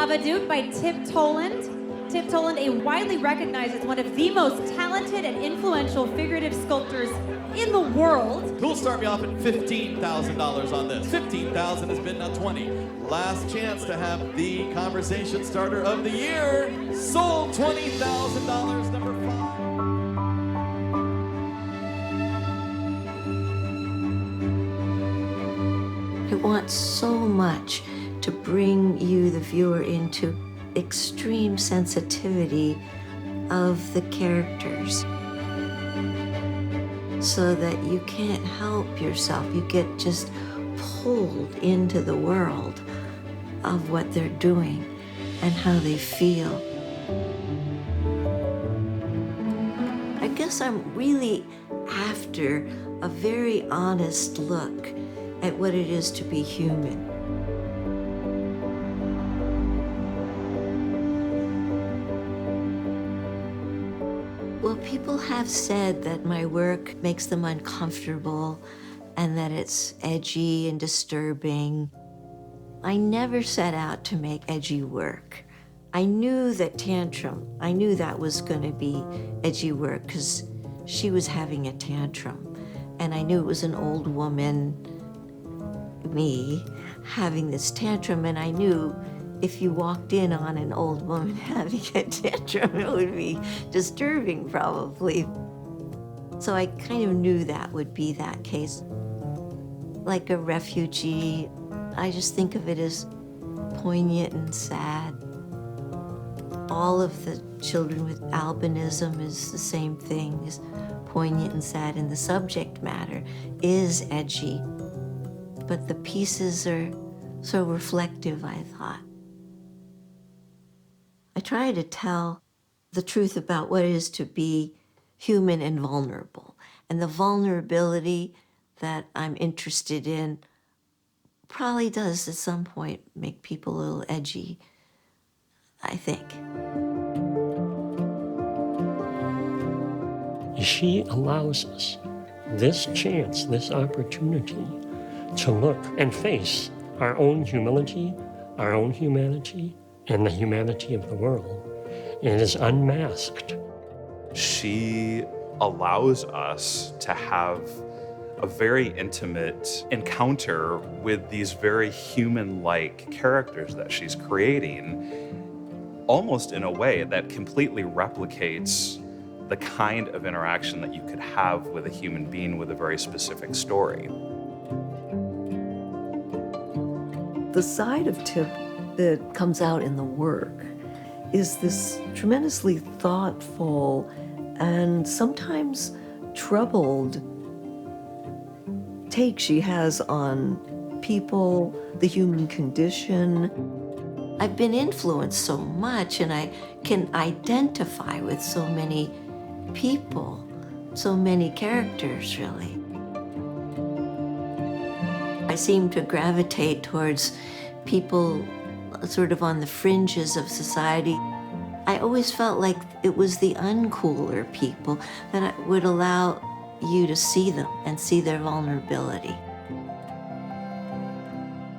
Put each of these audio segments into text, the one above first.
Babadook by Toland. Toland, a widely recognized as one of the most talented and influential figurative sculptors in the world. Who'll start me off at $15,000 on this? 15,000 has been now 20. Last chance to have the conversation starter of the year. Sold $20,000, number 5. It wants so much to bring you, the viewer, into extreme sensitivity of the characters so that you can't help yourself. You get just pulled into the world of what they're doing and how they feel. I guess I'm really after a very honest look at what it is to be human. Well, people have said that my work makes them uncomfortable and that it's edgy and disturbing. I never set out to make edgy work. I knew that Tantrum, I knew that was going to be edgy work because she was having a tantrum. And I knew it was an old woman, me, having this tantrum, and I knew if you walked in on an old woman having a tantrum, it would be disturbing, probably. So I kind of knew that would be that case. Like a refugee, I just think of it as poignant and sad. All of the children with albinism is the same thing, is poignant and sad, and the subject matter is edgy. But the pieces are so reflective, I thought. I try to tell the truth about what it is to be human and vulnerable. And the vulnerability that I'm interested in probably does at some point make people a little edgy, I think. She allows us this chance, this opportunity to look and face our own humility, our own humanity, and the humanity of the world. It is unmasked. She allows us to have a very intimate encounter with these very human-like characters that she's creating, almost in a way that completely replicates the kind of interaction that you could have with a human being with a very specific story. The side of Tip that comes out in the work is this tremendously thoughtful and sometimes troubled take she has on people, the human condition. I've been influenced so much, and I can identify with so many people, so many characters, really. I seem to gravitate towards people sort of on the fringes of society. I always felt like it was the uncooler people that would allow you to see them and see their vulnerability.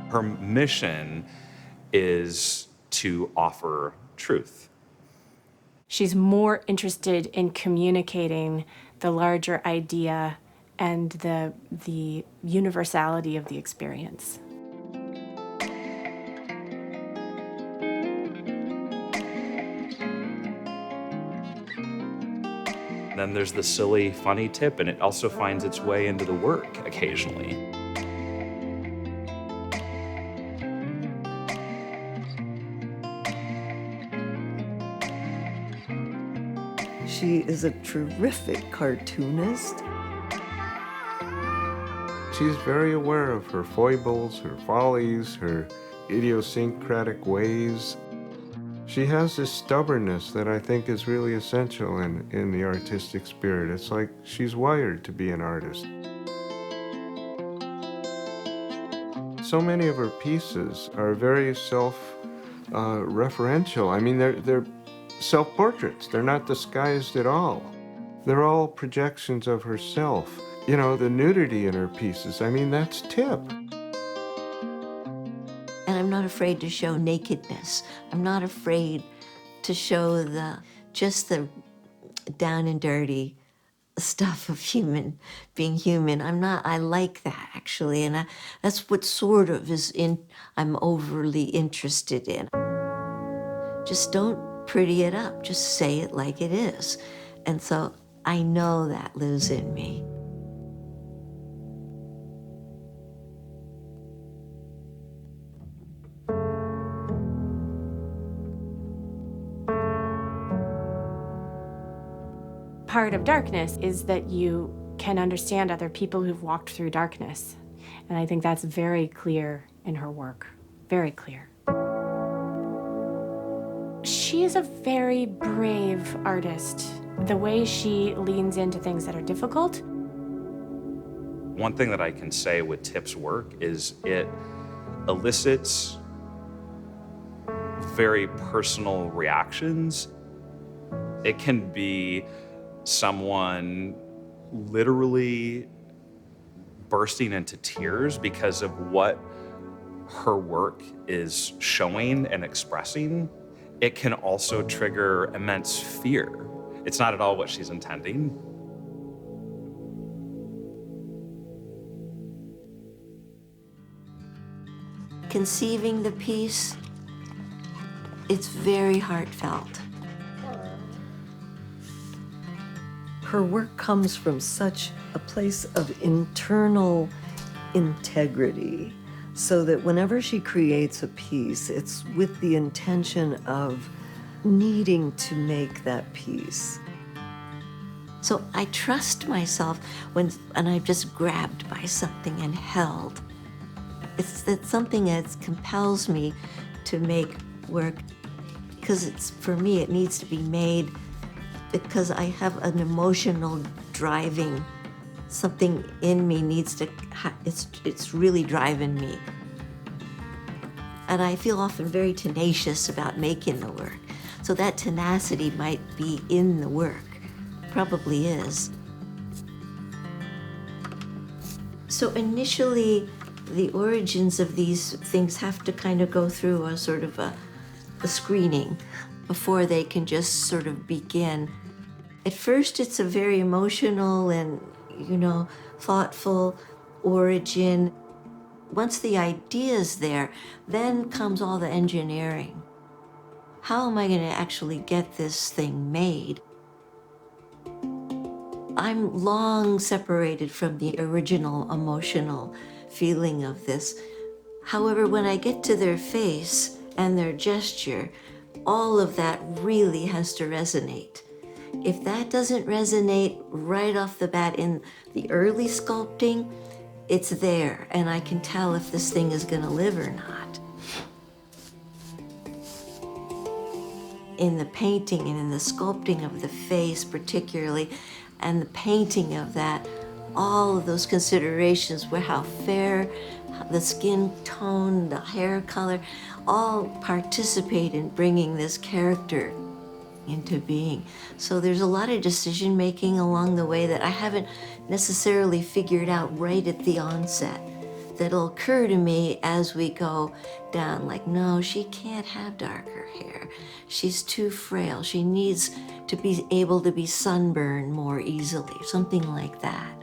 Her mission is to offer truth. She's more interested in communicating the larger idea and the universality of the experience. Then there's the silly, funny Tip, and it also finds its way into the work occasionally. She is a terrific cartoonist. She's very aware of her foibles, her follies, her idiosyncratic ways. She has this stubbornness that I think is really essential in the artistic spirit. It's like she's wired to be an artist. So many of her pieces are very self-referential. I mean, they're self-portraits. They're not disguised at all. They're all projections of herself. You know, the nudity in her pieces, I mean, that's Tip. And I'm not afraid to show nakedness. I'm not afraid to show just the down and dirty stuff of being human. I like that actually, and that's what sort of I'm overly interested in. Just don't pretty it up, just say it like it is. And so I know that lives in me. Part of darkness is that you can understand other people who've walked through darkness. And I think that's very clear in her work, very clear. She is a very brave artist. The way she leans into things that are difficult. One thing that I can say with Tip's work is it elicits very personal reactions. It can be someone literally bursting into tears because of what her work is showing and expressing. It can also trigger immense fear. It's not at all what she's intending. Conceiving the piece, it's very heartfelt. Her work comes from such a place of internal integrity, so that whenever she creates a piece, it's with the intention of needing to make that piece. So I trust myself and I'm just grabbed by something and held. It's something that compels me to make work, because for me, it needs to be made because I have an emotional driving, something in me needs to, it's really driving me. And I feel often very tenacious about making the work. So that tenacity might be in the work, probably is. So initially, the origins of these things have to kind of go through a sort of a screening before they can just sort of begin. At first, it's a very emotional and, thoughtful origin. Once the idea's there, then comes all the engineering. How am I going to actually get this thing made? I'm long separated from the original emotional feeling of this. However, when I get to their face and their gesture, all of that really has to resonate. If that doesn't resonate right off the bat in the early sculpting, it's there, and I can tell if this thing is going to live or not. In the painting and in the sculpting of the face particularly, and the painting of that, all of those considerations were how fair, the skin tone, the hair color, all participate in bringing this character into being. So there's a lot of decision making along the way that I haven't necessarily figured out right at the onset, that'll occur to me as we go down, like, no, she can't have darker hair. She's too frail. She needs to be able to be sunburned more easily, something like that.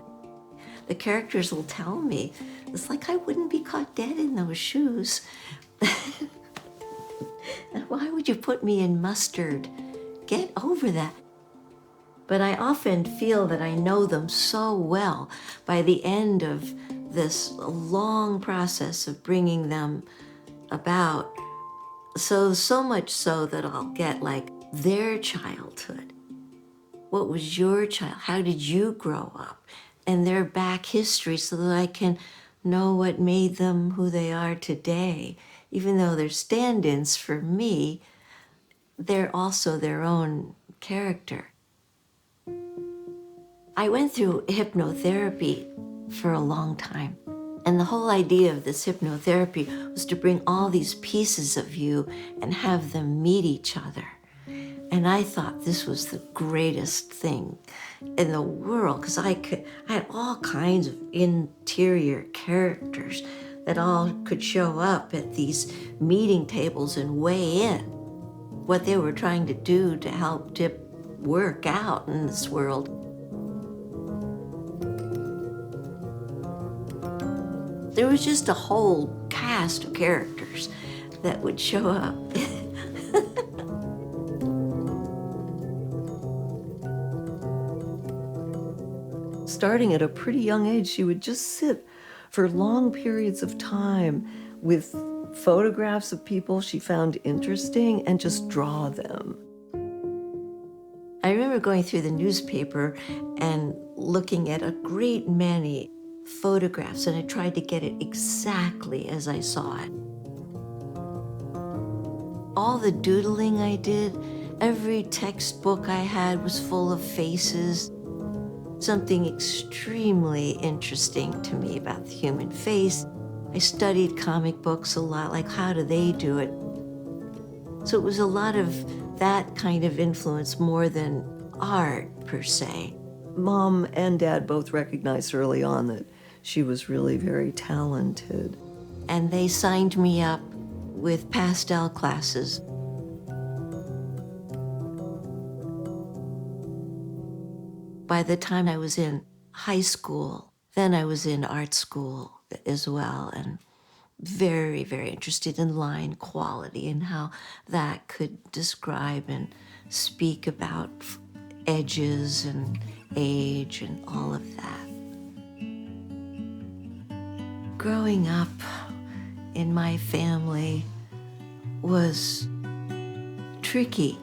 The characters will tell me, it's like I wouldn't be caught dead in those shoes. Why would you put me in mustard? Get over that. But I often feel that I know them so well by the end of this long process of bringing them about. So much so that I'll get like their childhood. What was your child? How did you grow up? And their back history, so that I can know what made them who they are today. Even though they're stand-ins for me, they're also their own character. I went through hypnotherapy for a long time. And the whole idea of this hypnotherapy was to bring all these pieces of you and have them meet each other. And I thought this was the greatest thing in the world, because I had all kinds of interior characters that all could show up at these meeting tables and weigh in what they were trying to do to help Tip work out in this world. There was just a whole cast of characters that would show up. Starting at a pretty young age, she would just sit for long periods of time with photographs of people she found interesting and just draw them. I remember going through the newspaper and looking at a great many photographs, and I tried to get it exactly as I saw it. All the doodling I did, every textbook I had was full of faces. Something extremely interesting to me about the human face. I studied comic books a lot, like how do they do it? So it was a lot of that kind of influence more than art per se. Mom and Dad both recognized early on that she was really very talented. And they signed me up with pastel classes. By the time I was in high school, then I was in art school as well, and very, very interested in line quality and how that could describe and speak about edges and age and all of that. Growing up in my family was tricky.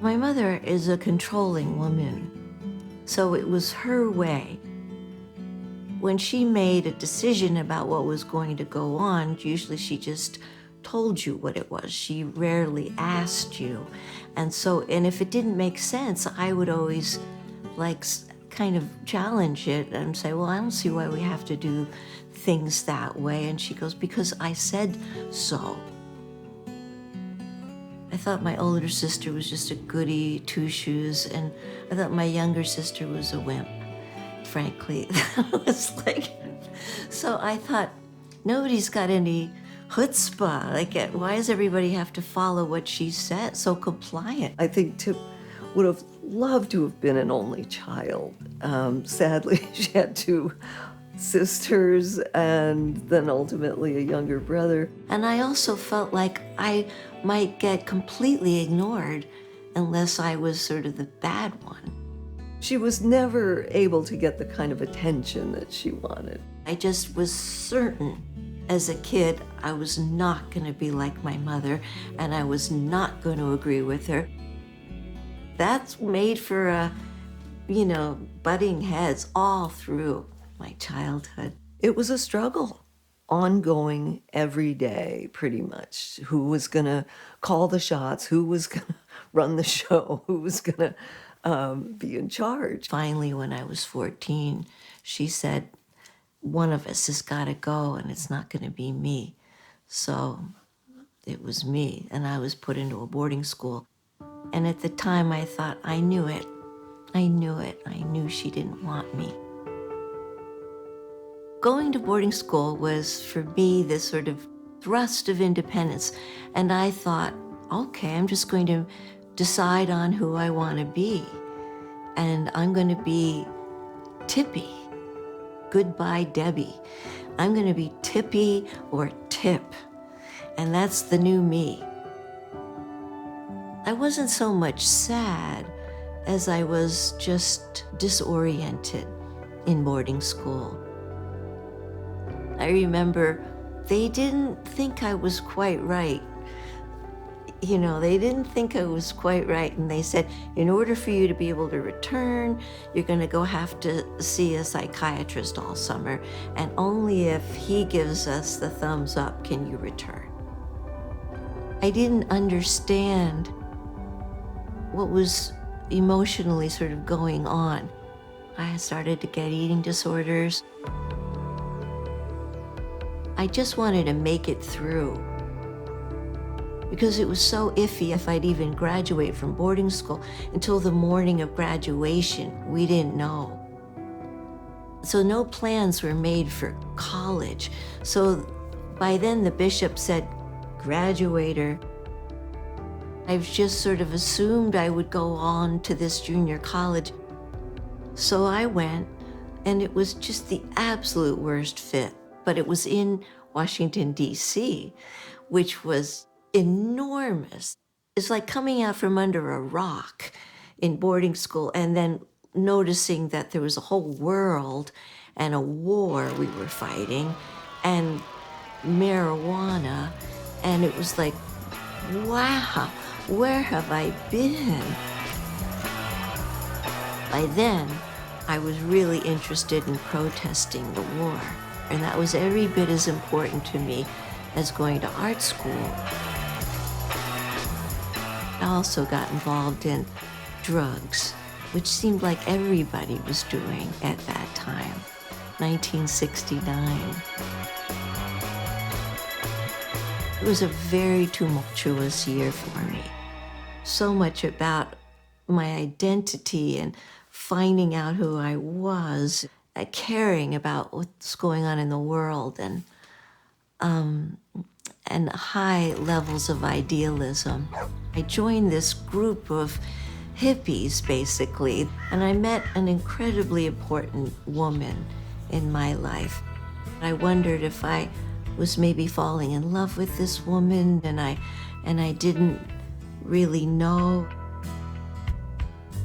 My mother is a controlling woman, so it was her way. When she made a decision about what was going to go on, usually she just told you what it was. She rarely asked you. And if it didn't make sense, I would always kind of challenge it and say, well, I don't see why we have to do things that way. And she goes, because I said so. I thought my older sister was just a goody two-shoes, and I thought my younger sister was a wimp, frankly. So I thought, nobody's got any chutzpah. Why does everybody have to follow what she said? So compliant. I think Tip would have loved to have been an only child. Sadly, she had two sisters and then ultimately a younger brother. And I also felt like I might get completely ignored unless I was sort of the bad one. She was never able to get the kind of attention that she wanted. I just was certain as a kid I was not going to be like my mother, and I was not going to agree with her. That's made for butting heads all through my childhood. It was a struggle, ongoing every day, pretty much. Who was gonna call the shots? Who was gonna run the show? Who was gonna be in charge? Finally, when I was 14, she said, one of us has gotta go, and it's not gonna be me. So it was me, and I was put into a boarding school. And at the time, I thought, I knew it. I knew it. I knew she didn't want me. Going to boarding school was, for me, this sort of thrust of independence. And I thought, okay, I'm just going to decide on who I want to be. And I'm going to be Tippy. Goodbye, Debbie. I'm going to be Tippy or Tip. And that's the new me. I wasn't so much sad as I was just disoriented in boarding school. I remember they didn't think I was quite right. They didn't think I was quite right. And they said, in order for you to be able to return, you're going to have to see a psychiatrist all summer. And only if he gives us the thumbs up can you return. I didn't understand what was emotionally sort of going on. I had started to get eating disorders. I just wanted to make it through because it was so iffy if I'd even graduate from boarding school. Until the morning of graduation, we didn't know. So no plans were made for college. So by then the bishop said, graduator. I've just sort of assumed I would go on to this junior college. So I went, and it was just the absolute worst fit. But it was in Washington, D.C., which was enormous. It's like coming out from under a rock in boarding school and then noticing that there was a whole world and a war we were fighting and marijuana. And it was like, wow, where have I been? By then, I was really interested in protesting the war, and that was every bit as important to me as going to art school. I also got involved in drugs, which seemed like everybody was doing at that time, 1969. It was a very tumultuous year for me. So much about my identity and finding out who I was, caring about what's going on in the world, and high levels of idealism. I joined this group of hippies, basically, and I met an incredibly important woman in my life. I wondered if I was maybe falling in love with this woman, and I didn't really know.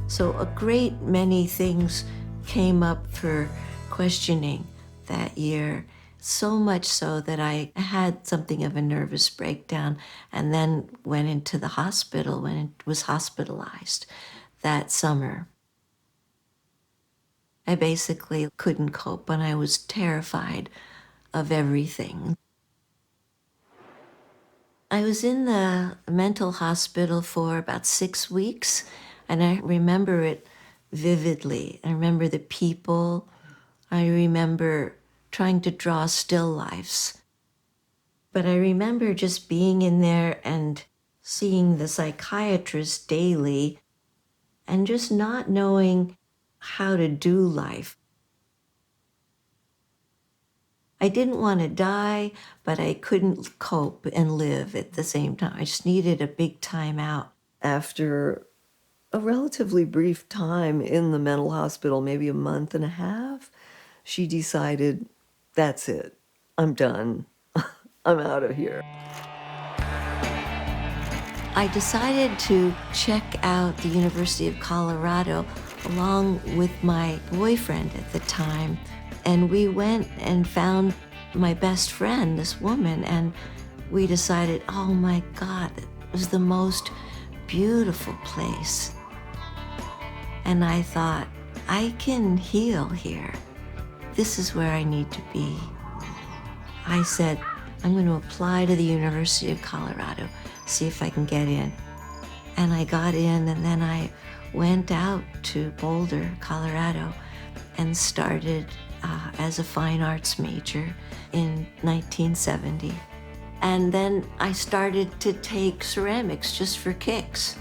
So a great many things came up for questioning that year, so much so that I had something of a nervous breakdown and then went into the hospital when it was hospitalized that summer. I basically couldn't cope, and I was terrified of everything. I was in the mental hospital for about 6 weeks, and I remember it vividly. I remember the people. I remember trying to draw still lifes. But I remember just being in there and seeing the psychiatrist daily and just not knowing how to do life. I didn't want to die, but I couldn't cope and live at the same time. I just needed a big time out. After a relatively brief time in the mental hospital, maybe a month and a half, she decided, that's it. I'm done. I'm out of here. I decided to check out the University of Colorado along with my boyfriend at the time. And we went and found my best friend, this woman, and we decided, oh my God, it was the most beautiful place. And I thought, I can heal here. This is where I need to be. I said, I'm going to apply to the University of Colorado, see if I can get in. And I got in, and then I went out to Boulder, Colorado, and started as a fine arts major in 1970. And then I started to take ceramics just for kicks.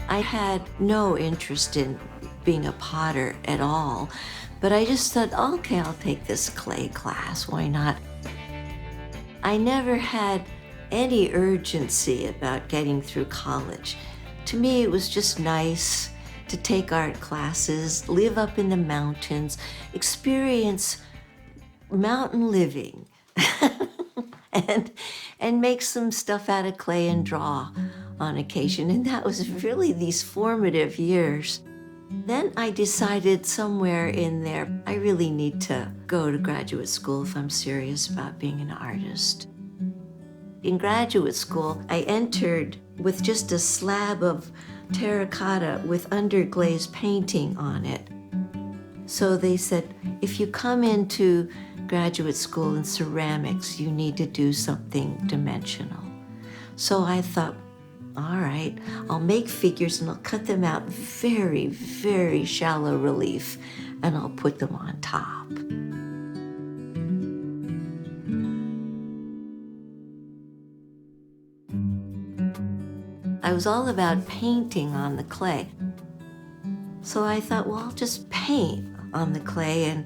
I had no interest in being a potter at all, but I just thought, okay, I'll take this clay class, why not? I never had any urgency about getting through college. To me, it was just nice to take art classes, live up in the mountains, experience mountain living, and make some stuff out of clay and draw on occasion. And that was really these formative years. Then I decided somewhere in there, I really need to go to graduate school if I'm serious about being an artist. In graduate school, I entered with just a slab of terracotta with underglaze painting on it. So they said, if you come into graduate school in ceramics, you need to do something dimensional. So I thought, all right, I'll make figures and I'll cut them out very, very shallow relief, and I'll put them on top. I was all about painting on the clay. So I thought, well, I'll just paint on the clay, and,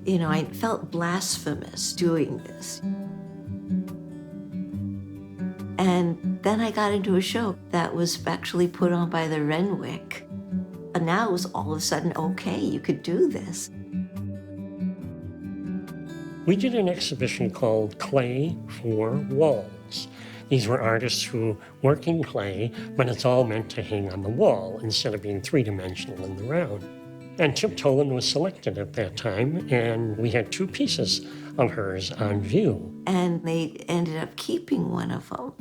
you know, I felt blasphemous doing this. And then I got into a show that was actually put on by the Renwick. And now it was all of a sudden, okay, you could do this. We did an exhibition called Clay for Walls. These were artists who work in clay, but it's all meant to hang on the wall instead of being three-dimensional in the round. And Tip Toland was selected at that time, and we had 2 pieces of hers on view. And they ended up keeping one of them.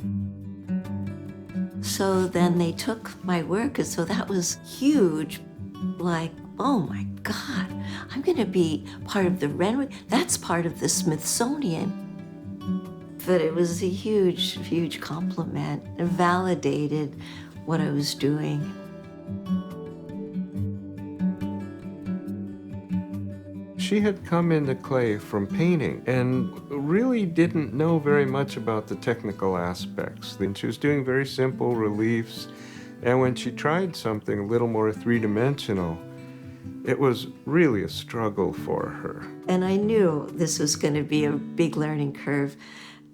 So then they took my work, and so that was huge. Like, oh my God, I'm gonna be part of the Renwick. That's part of the Smithsonian. But it was a huge, huge compliment. It validated what I was doing. She had come into clay from painting and really didn't know very much about the technical aspects. Then she was doing very simple reliefs, and when she tried something a little more three-dimensional, it was really a struggle for her. And I knew this was going to be a big learning curve,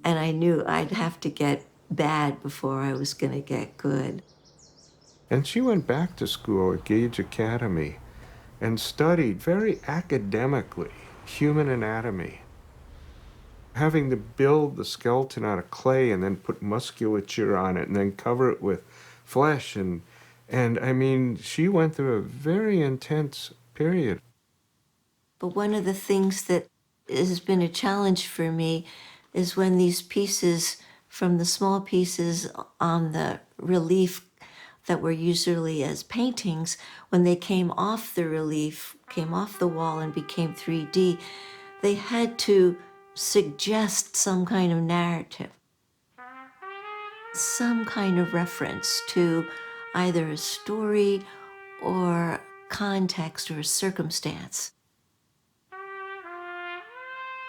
and I knew I'd have to get bad before I was going to get good. And she went back to school at Gage Academy and studied very academically human anatomy. Having to build the skeleton out of clay and then put musculature on it and then cover it with flesh. And I mean, she went through a very intense period. But one of the things that has been a challenge for me is when these pieces, from the small pieces on the relief that were usually as paintings, when they came off the relief, came off the wall and became 3D, they had to suggest some kind of narrative, some kind of reference to either a story or context or a circumstance.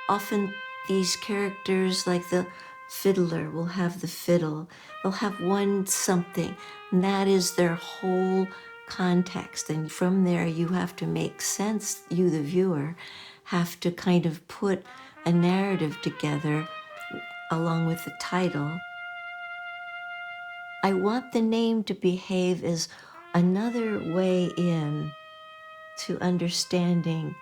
Often these characters, like the fiddler, will have the fiddle. They'll have one something, and that is their whole context. And from there, you have to make sense, you, the viewer, have to kind of put a narrative together along with the title. I want the name to behave as another way in to understanding.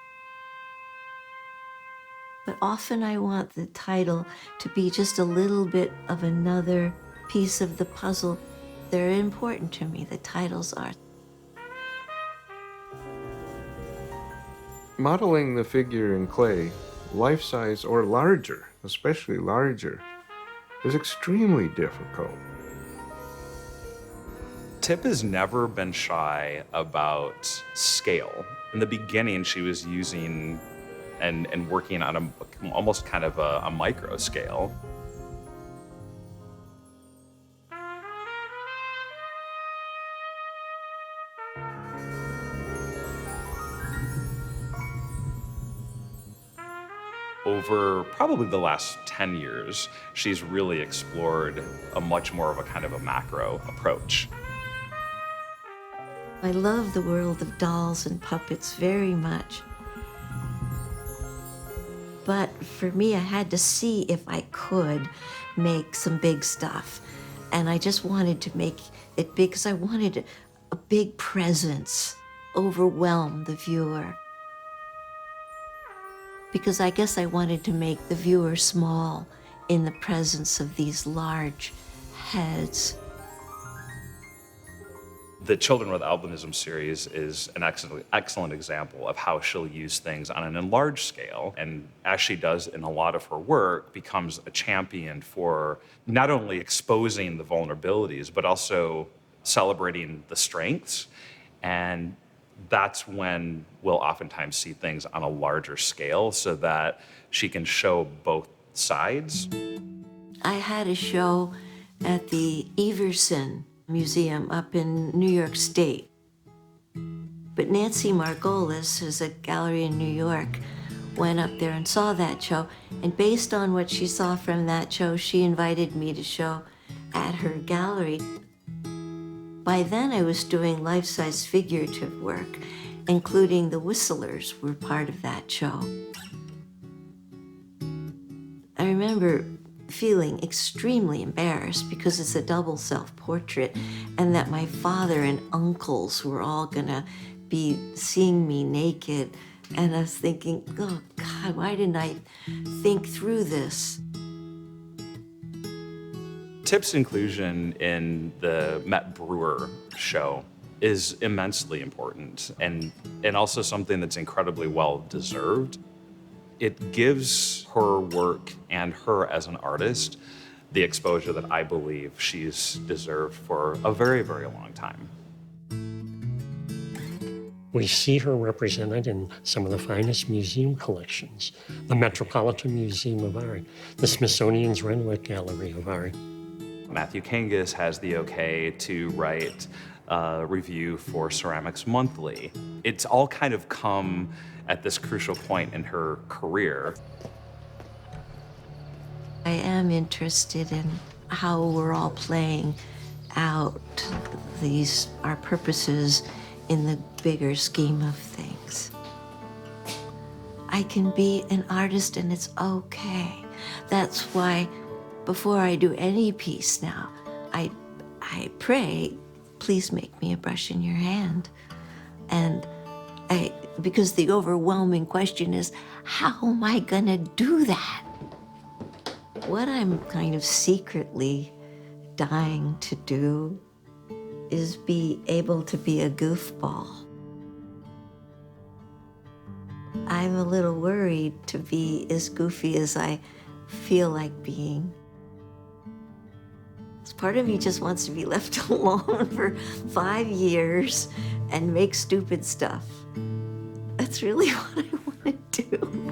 But often I want the title to be just a little bit of another piece of the puzzle. They're important to me, the titles are. Modeling the figure in clay, life-size or larger, especially larger, is extremely difficult. Tip has never been shy about scale. In the beginning, she was using and working on almost kind of a micro scale. Over probably the last 10 years, she's really explored a much more of a kind of a macro approach. I love the world of dolls and puppets very much. But for me, I had to see if I could make some big stuff. And I just wanted to make it big because I wanted a big presence, overwhelm the viewer. Because I guess I wanted to make the viewer small in the presence of these large heads. The Children with Albinism series is an excellent example of how she'll use things on an enlarged scale, and as she does in a lot of her work, becomes a champion for not only exposing the vulnerabilities, but also celebrating the strengths. And that's when we'll oftentimes see things on a larger scale so that she can show both sides. I had a show at the Everson Museum up in New York State. But Nancy Margolis, who's a gallery in New York, went up there and saw that show. And based on what she saw from that show, she invited me to show at her gallery. By then I was doing life-size figurative work, including the whistlers were part of that show. I remember feeling extremely embarrassed because it's a double self-portrait and that my father and uncles were all gonna be seeing me naked. And I was thinking, oh God, why didn't I think through this? Tip's inclusion in the Met Brewer show is immensely important and also something that's incredibly well deserved. It gives her work and her as an artist the exposure that I believe she's deserved for a very, very long time. We see her represented in some of the finest museum collections, the Metropolitan Museum of Art, the Smithsonian's Renwick Gallery of Art. Matthew Kangas has the okay to write a review for Ceramics Monthly. It's all kind of come at this crucial point in her career. I am interested in how we're all playing out our purposes in the bigger scheme of things. I can be an artist and it's okay. That's why before I do any piece now, I pray, please make me a brush in your hand. And because the overwhelming question is, how am I gonna do that? What I'm kind of secretly dying to do is be able to be a goofball. I'm a little worried to be as goofy as I feel like being. Part of me just wants to be left alone for 5 years and make stupid stuff. That's really what I want to do.